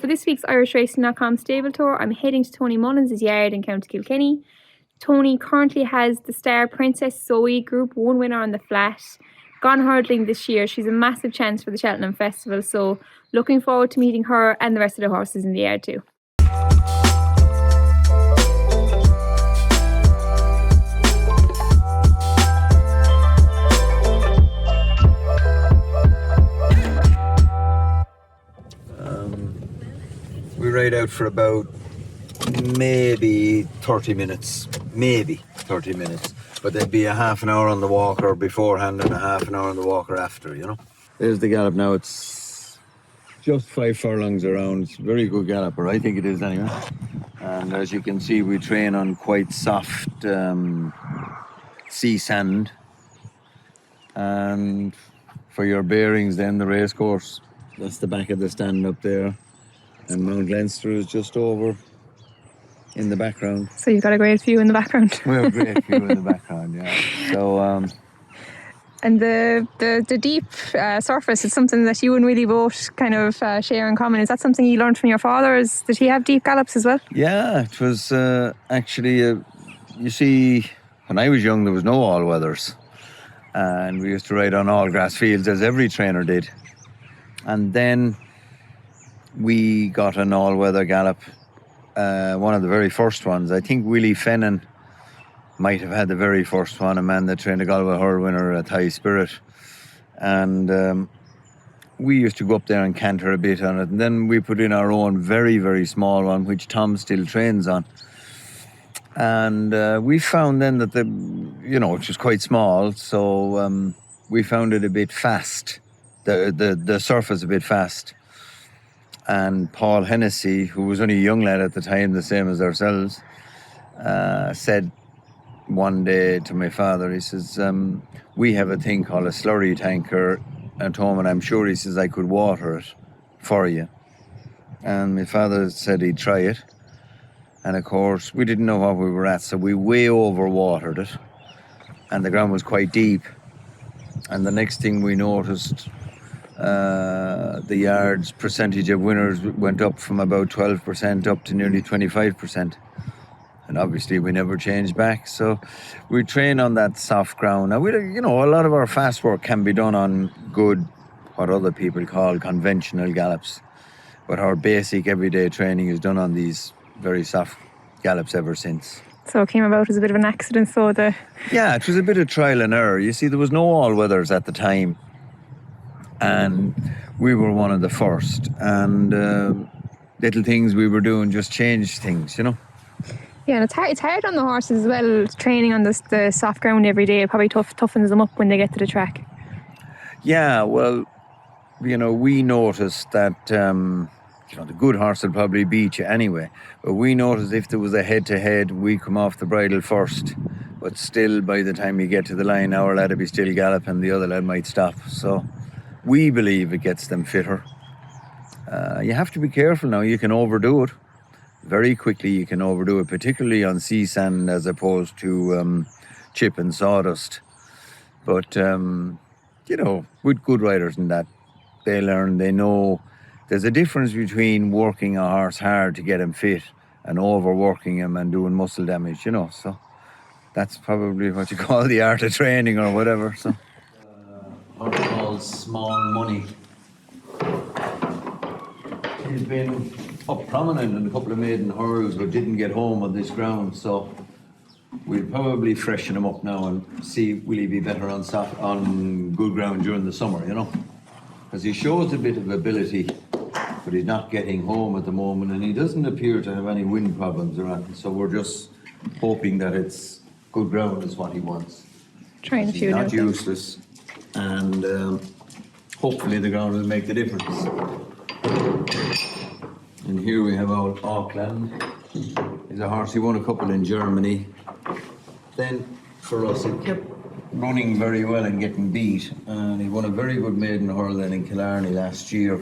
for this week's IrishRacing.com stable tour, I'm heading to Tony Mullins' yard in County Kilkenny. Tony currently has the star Princess Zoe Group 1 winner on the flat. Gone hurdling this year. She's a massive chance for the Cheltenham Festival, so looking forward to meeting her and the rest of the horses in the yard too. We ride out for about maybe 30 minutes, but there'd be a half an hour on the walker beforehand and a half an hour on the walker after, you know. There's the gallop now. It's just 5 furlongs around. It's a very good galloper, I think it is anyway. And as you can see, we train on quite soft sea sand. And for your bearings then, the race course, that's the back of the stand up there. And Mount Leinster is just over in the background. So you've got a great view in the background. We have a great view in the background, yeah. So, and the deep surface is something that you and Willie both kind of share in common. Is that something you learned from your father? Did he have deep gallops as well? Yeah, it was actually, you see, when I was young, there was no all-weathers. And we used to ride on all grass fields, as every trainer did. And then we got an all-weather gallop, one of the very first ones. I think Willie Fennan might have had the very first one, a man that trained a Galway Hurl winner at High Spirit. And we used to go up there and canter a bit on it. And then we put in our own very, very small one, which Tom still trains on. And we found then that it was quite small, so we found it a bit fast, the surface a bit fast. And Paul Hennessy, who was only a young lad at the time, the same as ourselves, said one day to my father, he says, we have a thing called a slurry tanker at home, and I'm sure, he says, I could water it for you. And my father said he'd try it. And of course, we didn't know what we were at, so we way over-watered it. And the ground was quite deep. And the next thing we noticed, the yard's percentage of winners went up from about 12% up to nearly 25%. And obviously we never changed back. So we train on that soft ground. Now, a lot of our fast work can be done on good, what other people call conventional gallops. But our basic everyday training is done on these very soft gallops ever since. So it came about as a bit of an accident, Yeah, it was a bit of trial and error. You see, there was no all-weathers at the time. And we were one of the first. And little things we were doing just changed things, you know. Yeah, and it's hard on the horses as well, training on the soft ground every day. It probably toughens them up when they get to the track. Yeah, well, we noticed that, the good horse will probably beat you anyway. But we noticed if there was a head-to-head, we come off the bridle first. But still, by the time you get to the line, our lad will be still galloping, the other lad might stop. So we believe it gets them fitter. You have to be careful now. You can overdo it. Very quickly you can overdo it, particularly on sea sand as opposed to chip and sawdust. But, with good riders in that, they learn, they know. There's a difference between working a horse hard to get him fit and overworking him and doing muscle damage, so that's probably what you call the art of training or whatever. So, what we call small money. He's been up prominent in a couple of maiden hurls but didn't get home on this ground, so we'll probably freshen him up now and see will he be better on good ground during the summer, because he shows a bit of ability, but he's not getting home at the moment, and he doesn't appear to have any wind problems or anything, so we're just hoping that it's good ground is what he wants. Trying a few not useless, and hopefully the ground will make the difference. And here we have old Auckland. He's a horse, he won a couple in Germany. Then for us, he kept running very well and getting beat. And he won a very good maiden hurl then in Killarney last year.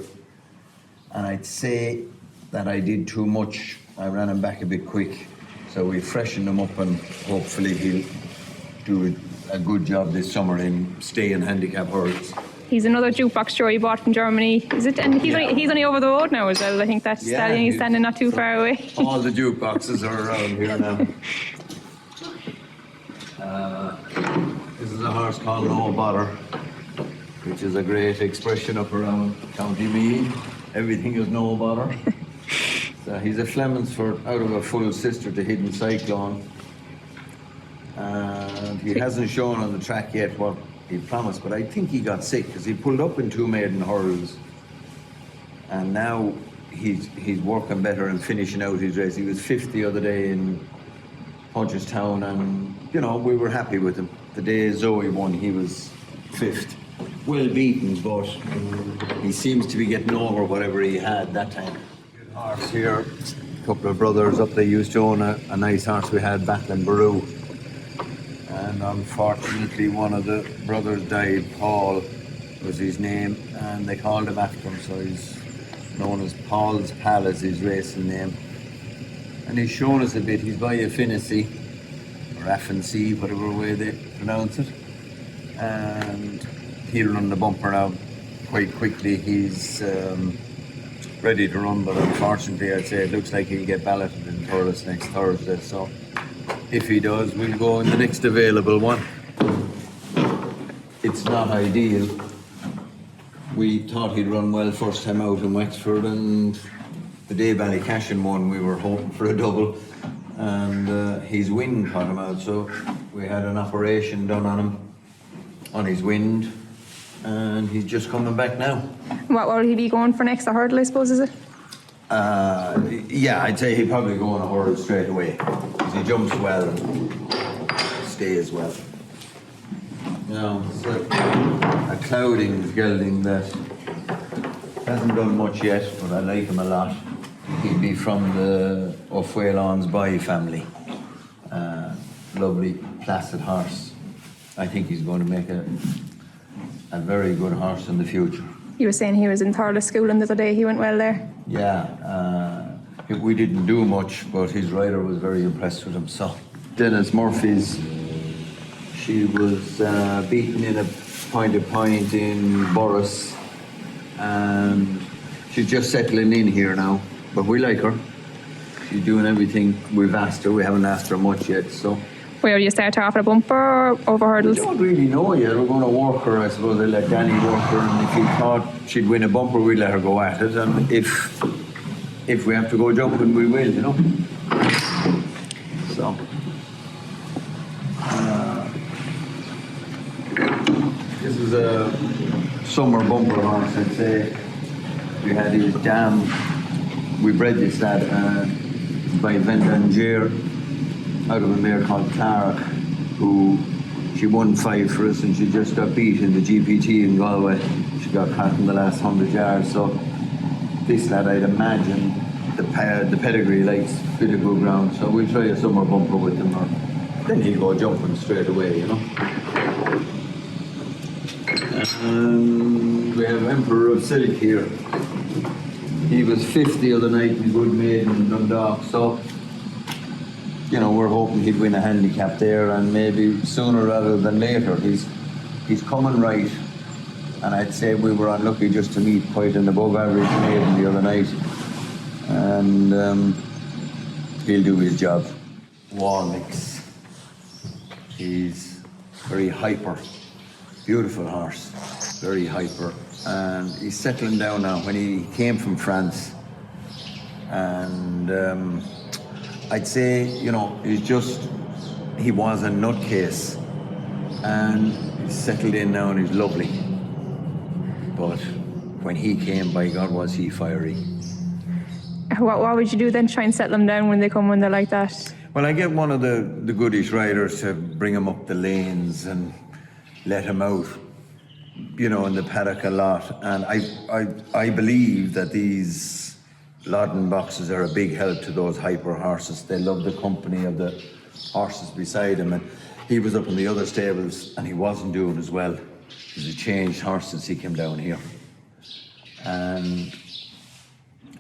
And I'd say that I did too much. I ran him back a bit quick. So we freshened him up, and hopefully he'll do a good job this summer in staying handicap hurls. He's another jukebox show he bought from Germany. Is it? And he's only over the road now as well. I think that stallion is standing not too far away. All the jukeboxes are around here now. This is a horse called No Bother, which is a great expression up around County Meath. Everything is no bother. So he's a Flemonsford out of a full sister to Hidden Cyclone. And he hasn't shown on the track yet what he promised, but I think he got sick because he pulled up in 2 maiden hurls. And now he's working better and finishing out his race. He was 5th the other day in Punchestown, and we were happy with him. The day Zoe won, he was 5th. Well beaten, but he seems to be getting over whatever he had that time. Horse here, a couple of brothers up, they used to own a nice horse we had back in Baru. And unfortunately one of the brothers died. Paul was his name, and they called him after him, so he's known as Paul's Pal is his racing name. And he's shown us a bit. He's by Affinity, or Affincy, whatever way they pronounce it. And he'll run the bumper now quite quickly. He's ready to run, but unfortunately I'd say it looks like he'll get balloted in Thurles next Thursday. So if he does, we'll go in the next available one. It's not ideal. We thought he'd run well first time out in Wexford, and the day Ballycashin won, we were hoping for a double, and his wind caught him out, so we had an operation done on him, on his wind, and he's just coming back now. What will he be going for next? A hurdle, I suppose, is it? Yeah, I'd say he'd probably go on a hurdle straight away, because he jumps well and stays well. It's a clouding gelding that hasn't done much yet, but I like him a lot. He'd be from the O'Fuelon's Boy family. Lovely, placid horse. I think he's going to make a very good horse in the future. You were saying he was in Thurles schooling the other day. He went well there. Yeah, we didn't do much, but his rider was very impressed with him. So, Dennis Murphy's. She was beaten in a point in Boris, and she's just settling in here now. But we like her. She's doing everything we've asked her. We haven't asked her much yet, so. Where do you start off at a bumper or over hurdles? We don't really know yet. We're going to work her, I suppose. They let Danny work her, and if he thought she'd win a bumper, we'd let her go at it. And if we have to go jumping, we will, So. This is a summer bumper horse, I'd say. We had his dam. We bred this lad by Vendanger out of a mare called Clark, who she won 5 for us, and she just got beat in the GPT in Galway. She got caught in the last 100 yards. So this lad, I'd imagine, the pedigree likes a bit of good ground. So we'll try a summer bumper with him, or then he'll go jumping straight away, And we have Emperor of Silk here. He was 5th the other night in Good Maiden in Dundalk, so we're hoping he'd win a handicap there, and maybe sooner rather than later. He's coming right, and I'd say we were unlucky just to meet quite an above average maiden the other night, and he'll do his job. Walmix. He's very hyper. Beautiful horse, very hyper, and he's settling down now. When he came from France, and I'd say, he was a nutcase, and he's settled in now and he's lovely. But when he came, by God, was he fiery. What would you do then, try and settle them down when they're like that? Well, I get one of the goodish riders to bring him up the lanes and let him out, in the paddock a lot. And I believe that these Loddon boxes are a big help to those hyper horses. They love the company of the horses beside him. And he was up in the other stables and he wasn't doing as well. He's a changed horse since he came down here. And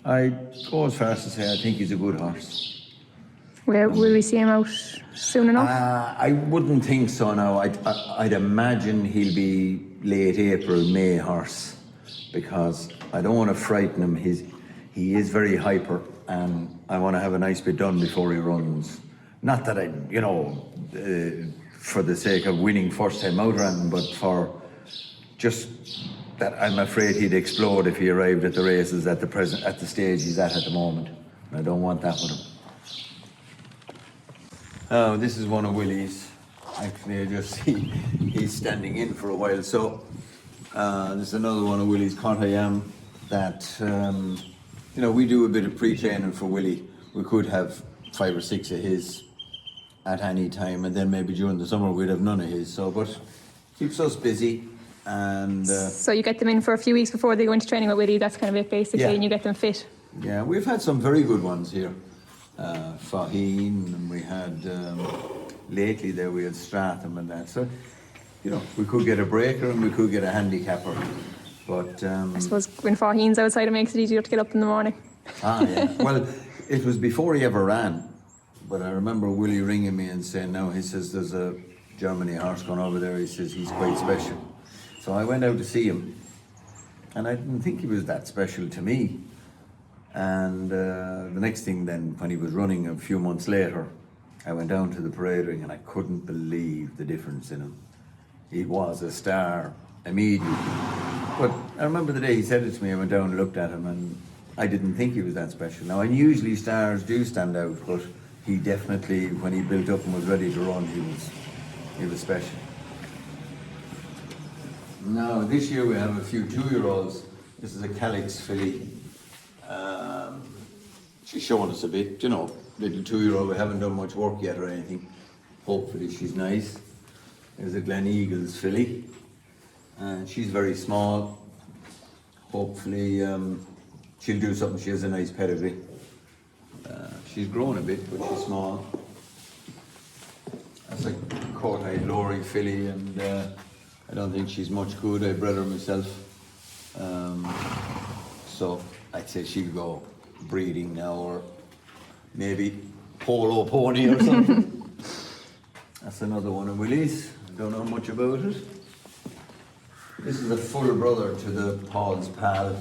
I go as far as to say I think he's a good horse. Will we see him out soon enough? I wouldn't think so now. I'd imagine he'll be late April, May horse, because I don't want to frighten him. He is very hyper, and I want to have a nice bit done before he runs. Not that for the sake of winning first time out or anything, but for just that I'm afraid he'd explode if he arrived at the races at the stage he's at the moment. I don't want that with him. Oh, this is one of Willie's. Actually, I just see he's standing in for a while. So this is another one of Willie's Contayam that we do a bit of pre-training for Willie. We could have 5 or 6 of his at any time, and then maybe during the summer we'd have none of his. So, but keeps us busy. And so you get them in for a few weeks before they go into training with Willie. That's kind of it, basically, and you get them fit. Yeah, we've had some very good ones here. Faheen, and we had lately there we had Stratham and that. So, we could get a breaker and we could get a handicapper. But I suppose when Faheen's outside, it makes it easier to get up in the morning. Yeah. Well, it was before he ever ran. But I remember Willie ringing me and saying, no, he says there's a Germany horse going over there. He says he's quite special. So I went out to see him, and I didn't think he was that special to me. And the next thing then, when he was running a few months later, I went down to the parade ring and I couldn't believe the difference in him. He was a star immediately. But I remember the day he said it to me, I went down and looked at him and I didn't think he was that special. Now, and usually stars do stand out, but he definitely, when he built up and was ready to run, he was special. Now, this year we have a few 2-year-olds. This is a Calix filly. She's showing us a bit, little 2-year-old. We haven't done much work yet or anything. Hopefully she's nice. There's a Glen Eagles filly. And she's very small. Hopefully she'll do something. She has a nice pedigree. She's grown a bit, but she's small. That's a Courtney Lowry filly, and I don't think she's much good. I bred her myself. So I'd say she'll go breeding now, or maybe polo pony or something. That's another one of Willie's. Don't know much about it. This is a full brother to the Paul's pal.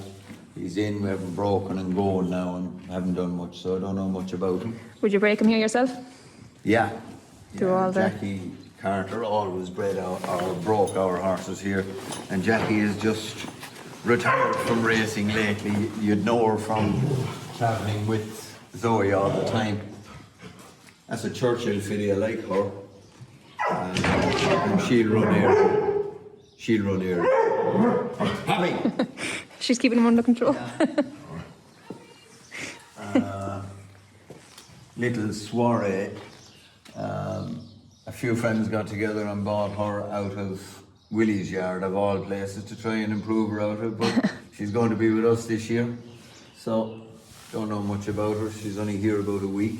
He's in, we haven't broken and going now and haven't done much, so I don't know much about him. Would you break him here yourself? Yeah. All Jackie Carter always bred or broke our horses here, and Jackie is just retired from racing lately. You'd know her from travelling with Zoe all the time. That's a Churchill filly, I like her. And she'll run here. Happy! She's keeping him under control. Little soiree. A few friends got together and bought her out of Willie's yard, of all places, to try and improve her out of it, but she's going to be with us this year. So, don't know much about her. She's only here about a week.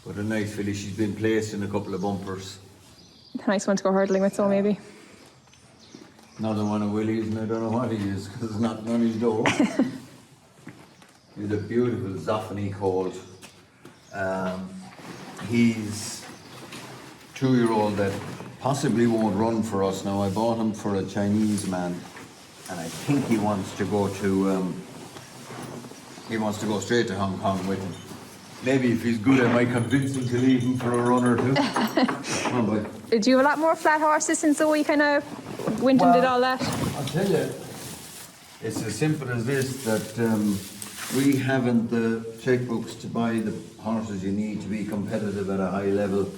But a nice filly. She's been placed in a couple of bumpers. A nice one to go hurdling with, so maybe. Another one of Willie's, and I don't know what he is, because there's nothing on his door. He's a beautiful Zoffany colt. He's 2-year-old that possibly won't run for us now. I bought him for a Chinese man, and I think he wants to go straight to Hong Kong with him. Maybe if he's good, I might convince him to leave him for a run or two. Come on, boy. Do you have a lot more flat horses since Zoe kind of went and did all that? I'll tell you, it's as simple as this, that we haven't the checkbooks to buy the horses you need to be competitive at a high level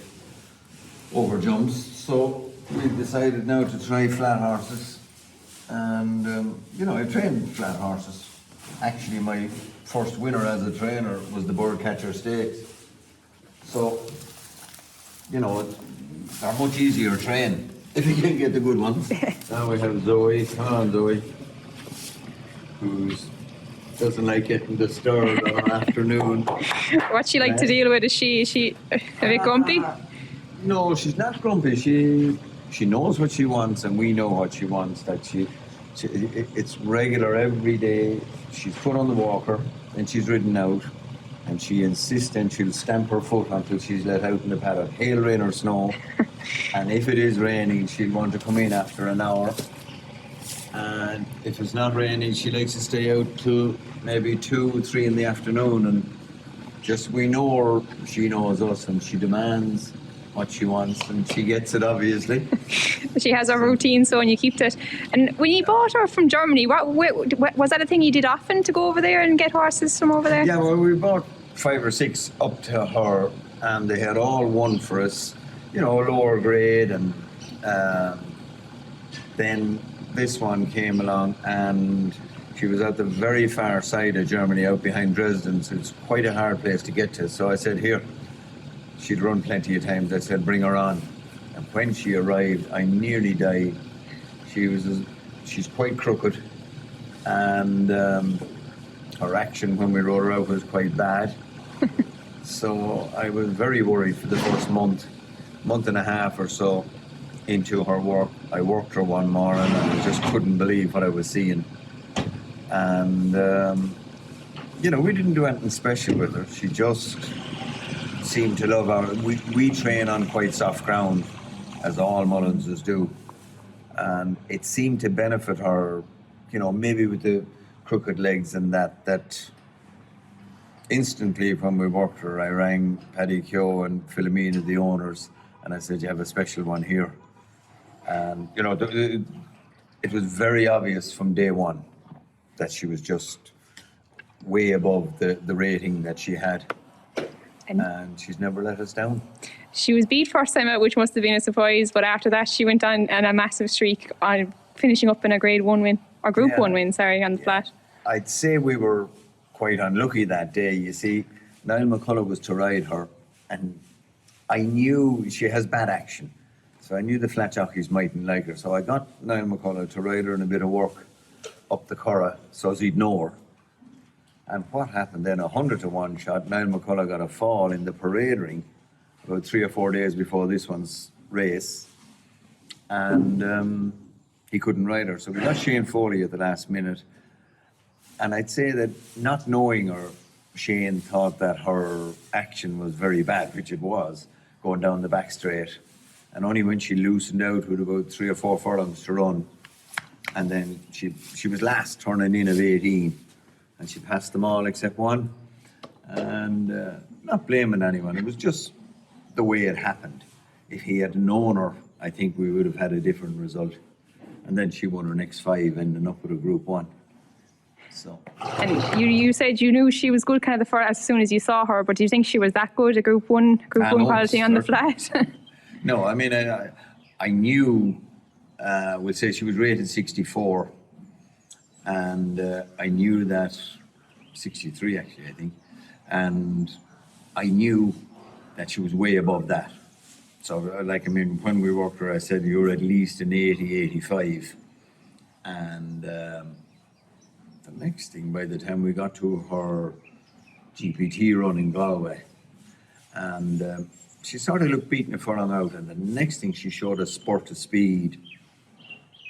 over jumps. So we've decided now to try flat horses. And, I've trained flat horses. Actually, my first winner as a trainer was the Birdcatcher Stakes. So, they're much easier to train if you can get the good ones. Now we have Zoe. Come on, Zoe. Who doesn't like getting disturbed on an afternoon. What's she like to deal with? Is she a bit grumpy? No, she's not grumpy. She knows what she wants, and we know what she wants. That it's regular every day. She's put on the walker and she's ridden out. and she insists and she'll stamp her foot until she's let out in the paddock, hail, rain or snow. And if it is raining, she'll want to come in after an hour. And if it's not raining, she likes to stay out till maybe 2 or 3 in the afternoon. And just, we know her, she knows us, and she demands what she wants, and she gets it, obviously. She has a routine, so and you keep it. And when you bought her from Germany, what was that a thing you did often, to go over there and get horses from over there? Yeah, well, we bought 5 or 6 up to her, and they had all won for us, you know, lower grade. And then this one came along, and she was at the very far side of Germany, out behind Dresden, so it's quite a hard place to get to. So I said, here, she'd run plenty of times. I said, bring her on. And when she arrived, I nearly died. She's quite crooked, and her action when we rode her out was quite bad. So I was very worried for the first month and a half or so into her work. I worked her one morning, and I just couldn't believe what I was seeing. And, you know, we didn't do anything special with her. She just seemed to love our... We train on quite soft ground, as all Mullinses do. And it seemed to benefit her, you know, maybe with the crooked legs and that instantly when we worked her, I rang Paddy Keogh and Philomena, the owners, and I said, you have a special one here. And, you know, it was very obvious from day one that she was just way above the rating that she had. And she's never let us down. She was beat first time out, which must have been a surprise, but after that she went on a massive streak, on finishing up in a grade 1 win, or group 1 win, sorry, on the flat. I'd say we were quite unlucky that day. You see, Niall McCullough was to ride her, and I knew she has bad action, so I knew the flat jockeys mightn't like her. So I got Niall McCullough to ride her in a bit of work up the Curragh so as he'd know her. And what happened then, 100 to 1 shot, Niall McCullough got a fall in the parade ring about 3 or 4 days before this one's race, and he couldn't ride her. So we got Shane Foley at the last minute, and I'd say that not knowing her, Shane thought that her action was very bad, which it was, going down the back straight. And only when she loosened out with about 3 or 4 furlongs to run, and then she was last turning in of 18, and she passed them all except one. And not blaming anyone, it was just the way it happened. If he had known her, I think we would have had a different result. And then she won her next 5, ending up with a Group 1. So. And you said you knew she was good kind of as soon as you saw her, but do you think she was that good, a Group 1 quality on the flat? No, I mean, I knew, we'll say she was rated 64, and I knew that, 63 actually, I think, and I knew that she was way above that. So, like, I mean, when we worked her, I said, you're at least an 80, 85. And the next thing, by the time we got to her GPT run in Galway, and she sort of looked beaten a furlong out, and the next thing she showed a spurt of speed.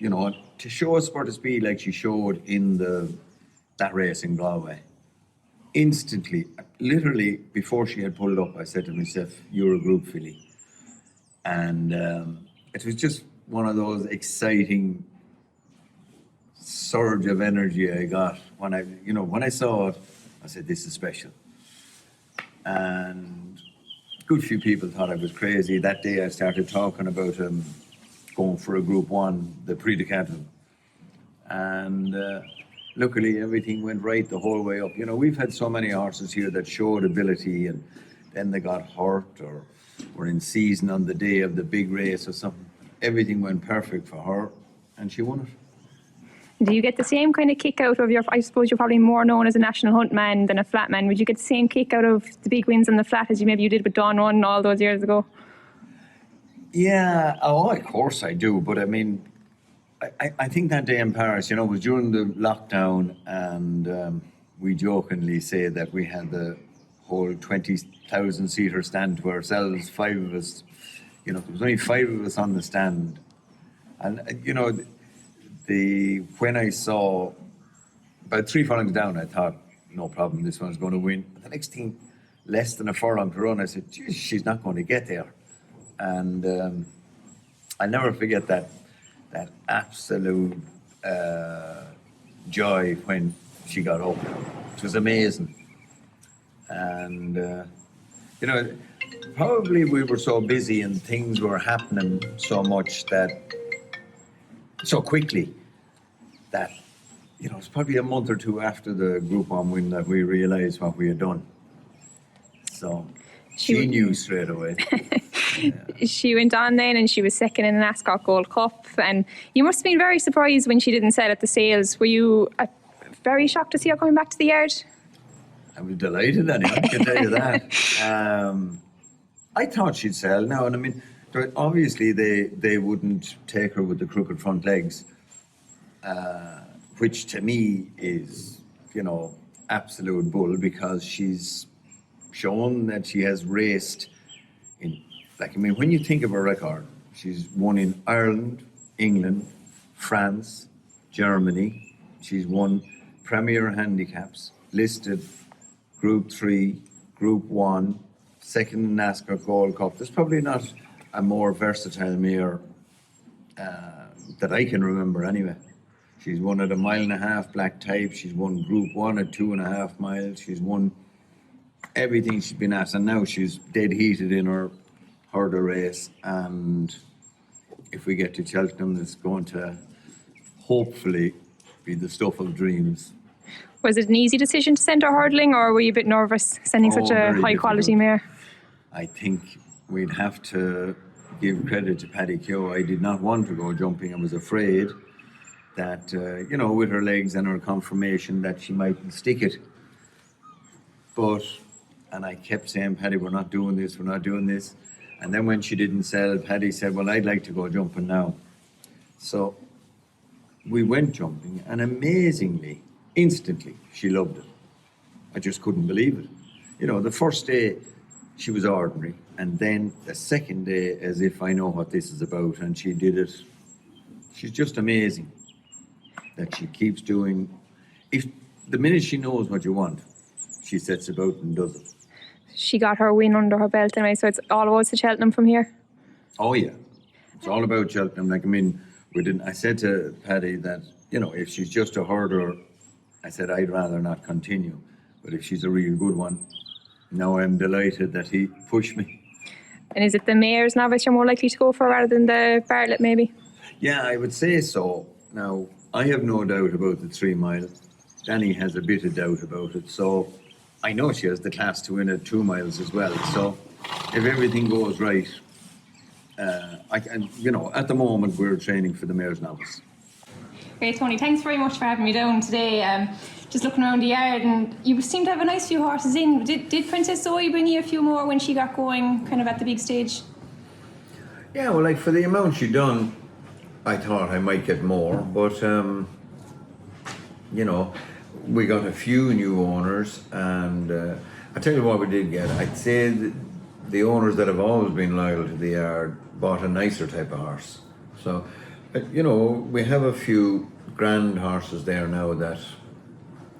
You know, to show a spurt of speed like she showed in that race in Galway, instantly, literally before she had pulled up, I said to myself, you're a Group filly. And it was just one of those exciting surge of energy I got when I saw it. I said, this is special. And a good few people thought I was crazy. That day I started talking about going for a Group 1, the Prix de Cattle. And luckily everything went right the whole way up. You know, we've had so many horses here that showed ability, and then they got hurt or were in season on the day of the big race or something. Everything went perfect for her, and she won it. Do you get the same kind of kick out of I suppose you're probably more known as a national hunt man than a flat man. Would you get the same kick out of the big wins on the flat as you did with Dawn Run all those years ago? Yeah, of course I do. But I mean, I think that day in Paris, you know, was during the lockdown, and we jokingly say that we had the whole 20,000 seater stand to ourselves, 5 of us. You know, there was only 5 of us on the stand. And, you know, when I saw about 3 furlongs down, I thought, no problem, this one's going to win. But the next thing, less than a furlong to run. I said, geez, she's not going to get there. And I'll never forget that absolute joy when she got up. It was amazing. And, you know, probably we were so busy and things were happening so much so quickly that, you know, it's probably a month or two after the Group 1 win that we realised what we had done. So she knew straight away. Yeah. She went on then and she was second in the Ascot Gold Cup, and you must have been very surprised when she didn't sell at the sales. Were you very shocked to see her coming back to the yard? I was delighted, anyway, I can tell you that. I thought she'd sell now, and I mean, obviously they wouldn't take her with the crooked front legs, which to me is, you know, absolute bull, because she's shown that she has raced in, like, I mean, when you think of her record, she's won in Ireland, England, France, Germany. She's won Premier Handicaps, listed Group 3, Group 1, second in NASCAR Gold Cup. There's probably not a more versatile mare that I can remember anyway. She's won at a 1.5 mile black type. She's won Group 1 at 2.5 miles. She's won everything she's been at, and now she's dead heated in her hurdle race. And if we get to Cheltenham, it's going to hopefully be the stuff of dreams. Was it an easy decision to send her hurdling, or were you a bit nervous sending such a high quality mare? I think we'd have to give credit to Paddy Keogh. I did not want to go jumping. I was afraid that, you know, with her legs and her conformation, that she mightn't stick it. And I kept saying, Paddy, we're not doing this, we're not doing this. And then when she didn't sell, Paddy said, well, I'd like to go jumping now. So we went jumping, and amazingly, instantly, she loved it. I just couldn't believe it. You know, the first day, she was ordinary, and then the second day, as if I know what this is about, and she did it. She's just amazing that she keeps doing. If the minute she knows what you want, she sets about and does it. She got her win under her belt anyway, so it's all about to Cheltenham from here. Oh yeah, it's all about Cheltenham. Like, I mean, I said to Paddy that, you know, if she's just a hurdler, I said I'd rather not continue. But if she's a real good one, now I'm delighted that he pushed me. And is it the mare's novice you're more likely to go for rather than the Bartlett, maybe? Yeah, I would say so. Now, I have no doubt about the 3 mile. Danny has a bit of doubt about it. So I know she has the class to win at 2 miles as well. So if everything goes right, you know, at the moment we're training for the mare's novice. Great, Tony. Thanks very much for having me down today. Just looking around the yard, and you seem to have a nice few horses in. Did Princess Zoe bring you a few more when she got going, kind of at the big stage? Yeah, well, like, for the amount she done, I thought I might get more, but you know, we got a few new owners, and I tell you what we did get. I'd say the owners that have always been loyal to the yard bought a nicer type of horse. So, you know, we have a few grand horses there now that,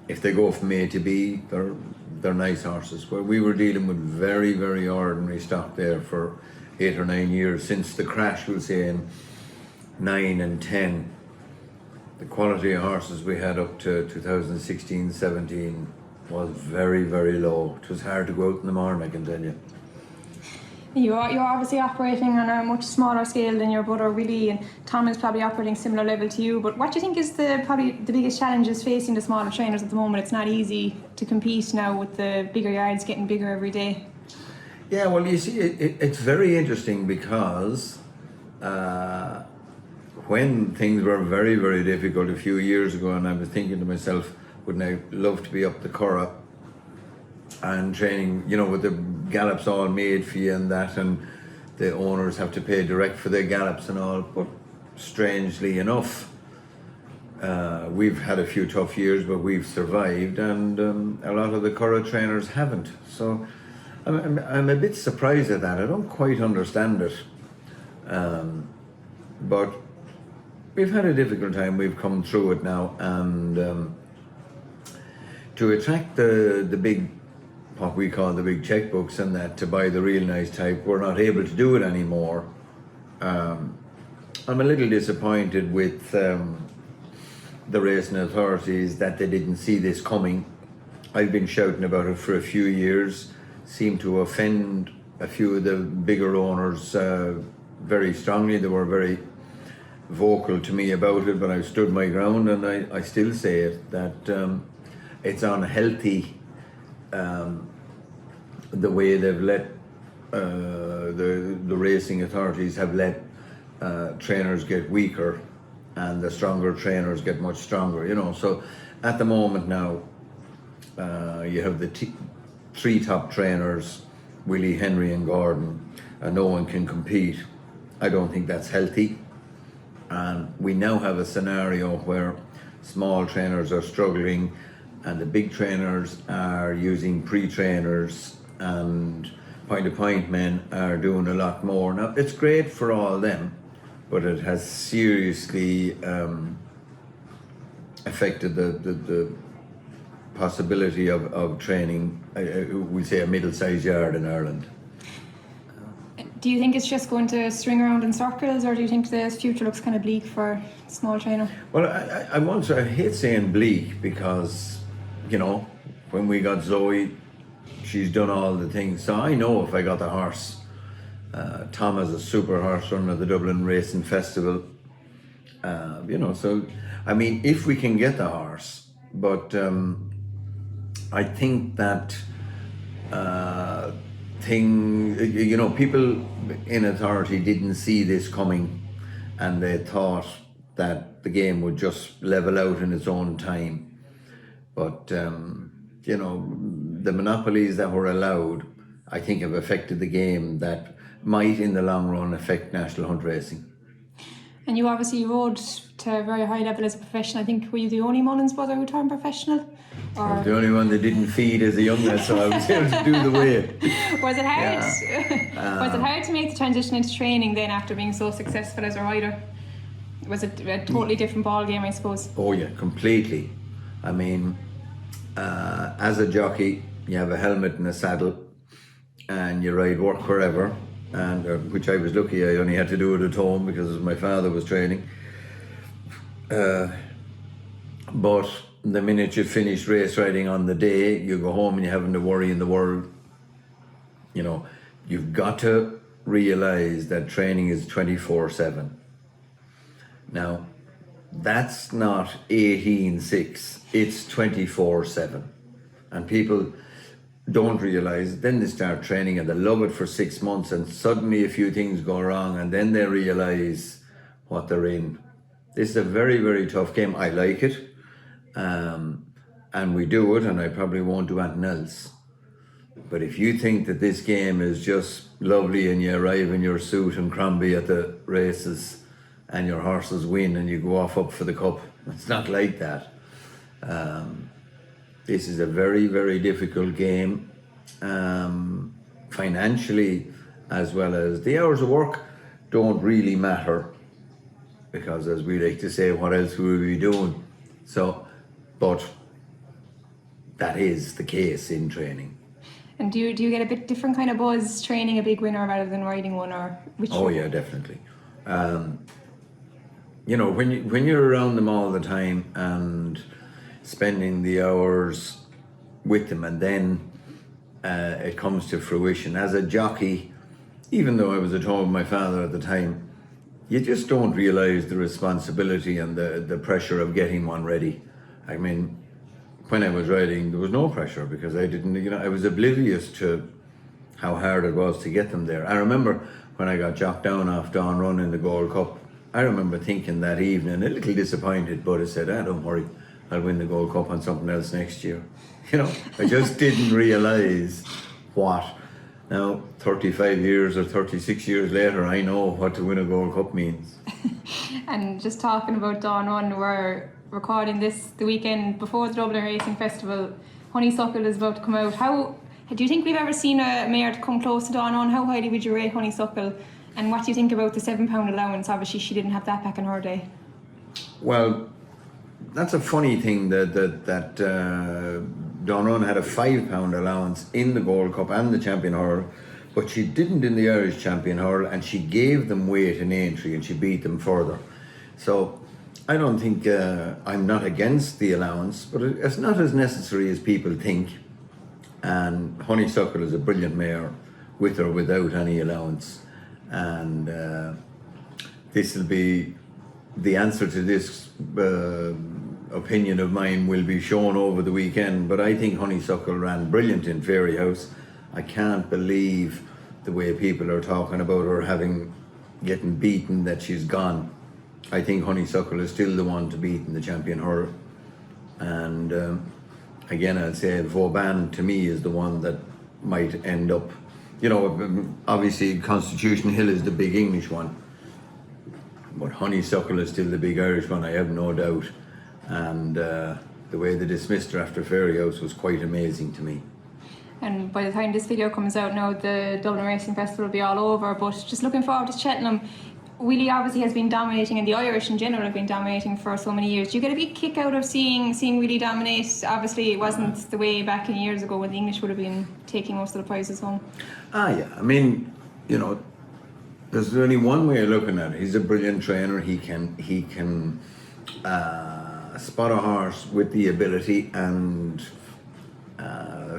if they go from A to B, they're nice horses. Where we were dealing with very, very ordinary stock there for 8 or 9 years since the crash, we'll say, in 9 and 10. The quality of horses we had up to 2016, 17 was very, very low. It was hard to go out in the morning, I can tell you. You're obviously operating on a much smaller scale than your brother, really, and Tom is probably operating similar level to you. But what do you think is probably the biggest challenges facing the smaller trainers at the moment? It's not easy to compete now with the bigger yards getting bigger every day. Yeah, well, you see, it's very interesting because when things were very, very difficult a few years ago, and I was thinking to myself, wouldn't I love to be up the Curragh and training, you know, with the gallops all made for you and that, and the owners have to pay direct for their gallops and all. But strangely enough, we've had a few tough years, but we've survived, and a lot of the Curragh trainers haven't. So I'm a bit surprised at that. I don't quite understand it. But we've had a difficult time. We've come through it now, and to attract the big what we call the big checkbooks and that to buy the real nice type. We're not able to do it anymore. I'm a little disappointed with the racing authorities that they didn't see this coming. I've been shouting about it for a few years, seemed to offend a few of the bigger owners very strongly. They were very vocal to me about it, but I stood my ground, and I still say it, that it's unhealthy the way they've let the racing authorities have let trainers get weaker and the stronger trainers get much stronger, you know. So at the moment now, you have the three top trainers, Willie, Henry and Gordon, and no one can compete. I don't think that's healthy. And we now have a scenario where small trainers are struggling and the big trainers are using pre-trainers, and point-to-point men are doing a lot more. Now, it's great for all them, but it has seriously affected the possibility of training, we say, a middle-sized yard in Ireland. Do you think it's just going to string around in circles, or do you think the future looks kind of bleak for small trainer? Well, I hate saying bleak, because, you know, when we got Zoe, she's done all the things. So I know if I got the horse, Tom is a super horse runner at the Dublin Racing Festival. You know, so, I mean, if we can get the horse, but I think that you know, people in authority didn't see this coming, and they thought that the game would just level out in its own time. But, you know, the monopolies that were allowed, I think, have affected the game that might in the long run affect national hunt racing. And you obviously rode to a very high level as a professional. I think, were you the only Mullins brother who turned professional? Or? I was the only one that didn't feed as a young lad, so I was able to do the weight. Was it hard? Yeah. Was it hard to make the transition into training then after being so successful as a rider? Was it a totally different ball game, I suppose? Oh yeah, completely. I mean, as a jockey, you have a helmet and a saddle, and you ride work wherever. And which I was lucky, I only had to do it at home because my father was training. But the minute you finish race riding on the day, you go home and you haven't to worry in the world. You know, you've got to realise that training is 24/7. Now, that's not 18/6, it's 24/7. And people don't realise, then they start training and they love it for 6 months, and suddenly a few things go wrong, and then they realise what they're in. This is a very, very tough game. I like it, and we do it, and I probably won't do anything else. But if you think that this game is just lovely and you arrive in your suit and Crombie at the races and your horses win and you go off up for the cup, it's not like that. This is a very, very difficult game, financially, as well as the hours of work don't really matter, because, as we like to say, what else would we be doing? So, but that is the case in training. And do you get a bit different kind of buzz training a big winner rather than riding one, or which? Oh yeah, definitely. You know, when you're around them all the time and spending the hours with them, and then it comes to fruition. As a jockey, even though I was at home with my father at the time, you just don't realise the responsibility and the pressure of getting one ready. I mean, when I was riding, there was no pressure, because I didn't, you know, I was oblivious to how hard it was to get them there. I remember when I got jocked down off Dawn Run in the Gold Cup, I remember thinking that evening, a little disappointed, but I said, don't worry, I'll win the Gold Cup on something else next year. You know, I just didn't realise what. Now, 35 years or 36 years later, I know what to win a Gold Cup means. And just talking about Dawn Run, we're recording this the weekend before the Dublin Racing Festival. Honeysuckle is about to come out. How do you think we've ever seen a mare to come close to Dawn Run? How highly would you rate Honeysuckle? And what do you think about the £7 allowance? Obviously, she didn't have that back in her day. Well, that's a funny thing that Donron had a £5 allowance in the Gold Cup and the Champion Hurl, but she didn't in the Irish Champion Hurl, and she gave them weight in Aintree and she beat them further. So I don't think, I'm not against the allowance, but it's not as necessary as people think. And Honeysuckle is a brilliant mare with or without any allowance. And this will be the answer to this opinion of mine will be shown over the weekend. But I think Honeysuckle ran brilliant in Fairyhouse. I can't believe the way people are talking about her getting beaten, that she's gone. I think Honeysuckle is still the one to beat in the Champion Hurl. And again, I'll say Vauban to me is the one that might end up, obviously Constitution Hill is the big English one, but Honeysuckle is still the big Irish one, I have no doubt. And the way they dismissed her after Fairyhouse was quite amazing to me. And by the time this video comes out now, the Dublin Racing Festival will be all over, but just looking forward to Cheltenham. Willie obviously has been dominating, and the Irish in general have been dominating for so many years. Do you get a big kick out of seeing Willie dominate? Obviously it wasn't the way back in years ago when the English would have been taking most of the prizes home. Yeah, I mean, there's only one way of looking at it. He's a brilliant trainer. He can spot a horse with the ability and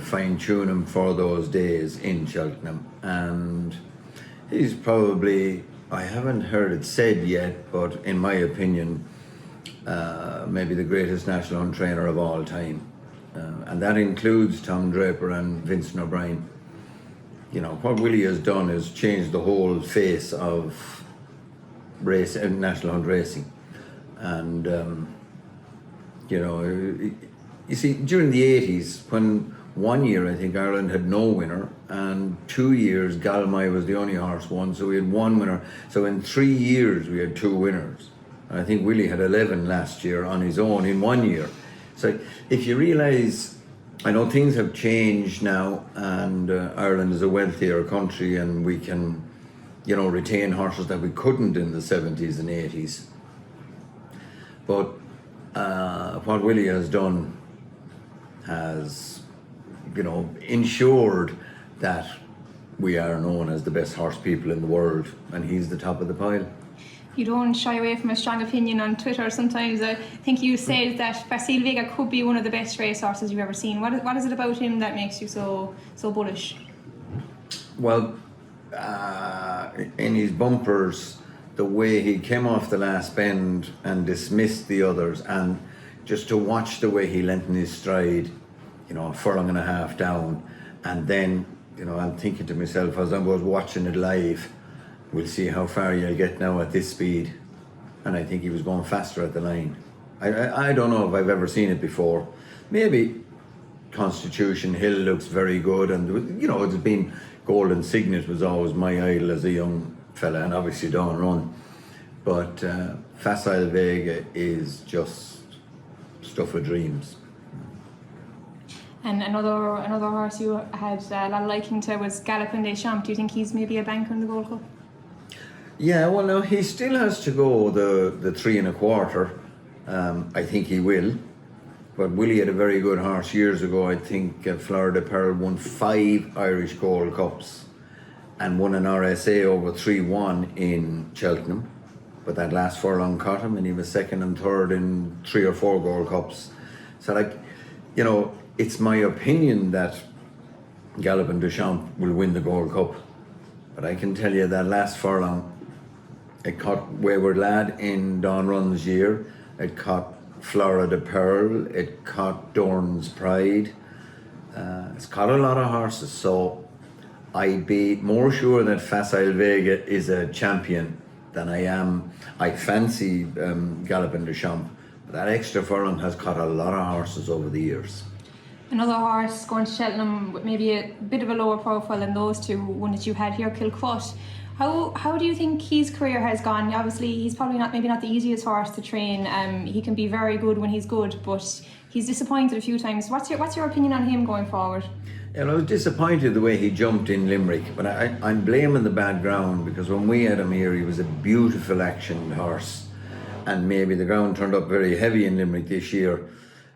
fine tune him for those days in Cheltenham. And he's probably, I haven't heard it said yet, but in my opinion, maybe the greatest national hunt trainer of all time. And that includes Tom Draper and Vincent O'Brien. What Willie has done is changed the whole face of national hunt racing. And, you see, during the 80s, when 1 year I think Ireland had no winner, and 2 years Galmay was the only horse won, so we had one winner. So in 3 years we had 2 winners. And I think Willie had 11 last year on his own in 1 year. So if you realise, I know things have changed now, and Ireland is a wealthier country, and we can, retain horses that we couldn't in the 70s and 80s. But what Willie has done has, ensured that we are known as the best horse people in the world, and he's the top of the pile. You don't shy away from a strong opinion on Twitter sometimes. I think you said that Facile Vega could be one of the best racehorses you've ever seen. What is it about him that makes you so bullish? Well, in his bumpers, the way he came off the last bend and dismissed the others, and just to watch the way he lengthened his stride, a furlong and a half down, and then, I'm thinking to myself as I was watching it live, we'll see how far you'll get now at this speed. And I think he was going faster at the line. I don't know if I've ever seen it before. Maybe Constitution Hill looks very good, and it's been Golden Signet was always my idol as a young fella, and obviously Dawn Run. But Facile Vega is just stuff of dreams. And another horse you had a lot of liking to was Galopin Des Champs. Do you think he's maybe a banker in the Gold Cup? Yeah, well, now he still has to go the 3 1/4. I think he will. But Willie had a very good horse years ago. I think Florida Pearl won 5 Irish Gold Cups and won an RSA over 3-1 in Cheltenham. But that last furlong caught him, and he was 2nd and 3rd in 3 or 4 Gold Cups. So, it's my opinion that Galopin Des Champs will win the Gold Cup. But I can tell you that last furlong, it caught Wayward Lad in Dawn Run's year. It caught Florida Pearl. It caught Dorn's Pride. It's caught a lot of horses. So I'd be more sure that Facile Vega is a champion than I am. I fancy Galopin Des Champs. But that extra furlong has caught a lot of horses over the years. Another horse going to Cheltenham with maybe a bit of a lower profile than those two, one that you had here, Kilquat. How do you think his career has gone? Obviously, he's probably maybe not the easiest horse to train. He can be very good when he's good, but he's disappointed a few times. What's your opinion on him going forward? Yeah, I was disappointed the way he jumped in Limerick, but I'm blaming the bad ground, because when we had him here, he was a beautiful actioned horse, and maybe the ground turned up very heavy in Limerick this year,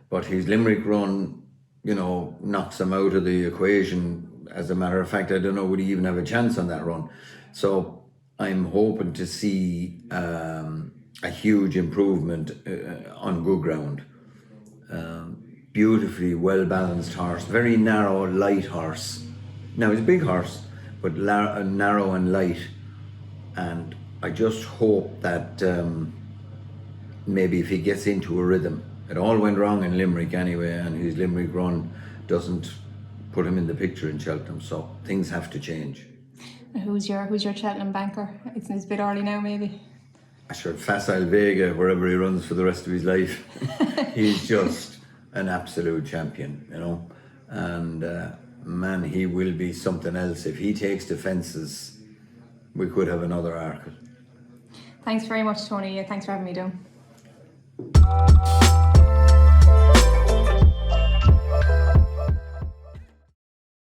but his Limerick run knocks him out of the equation. As a matter of fact, I don't know would he even have a chance on that run. So I'm hoping to see a huge improvement on good ground. Beautifully well balanced horse, very narrow, light horse. Now he's a big horse, but narrow and light. And I just hope that maybe if he gets into a rhythm, it all went wrong in Limerick anyway, and his Limerick run doesn't put him in the picture in Cheltenham, so things have to change. Who's your Cheltenham banker? It's a bit early now, maybe. I sure Facile Vega, wherever he runs for the rest of his life. He's just an absolute champion, and man, he will be something else. If he takes the fences, we could have another Arkle. Thanks very much, Tony. Thanks for having me down.